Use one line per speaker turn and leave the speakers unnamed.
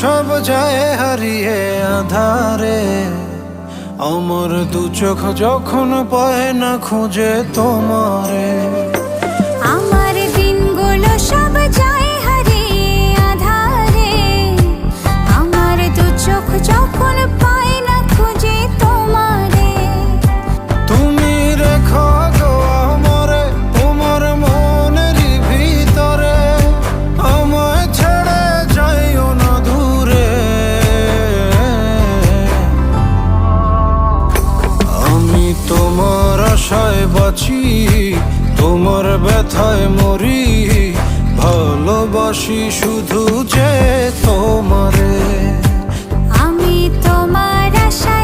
সব যায় হারিয়ে আধারে, আমার দু চোখ যখন পায় না খুঁজে তোমারে।
আমার দিনগুলো সব যায় হারিয়ে আঁধারে, আমার দু চোখ যখন পায় না খুঁজে তোমারে।
তুমি রেখো গো আমারে তোমার মনের ভিতরে, আমায় ছেড়ে যাইও না দূরে। আমি তোমার আশায় বাঁচি, তোমার ব্যথায় মরি, ভালোবাসি শুধু যে তোমারে।
আমি তোমার আশায়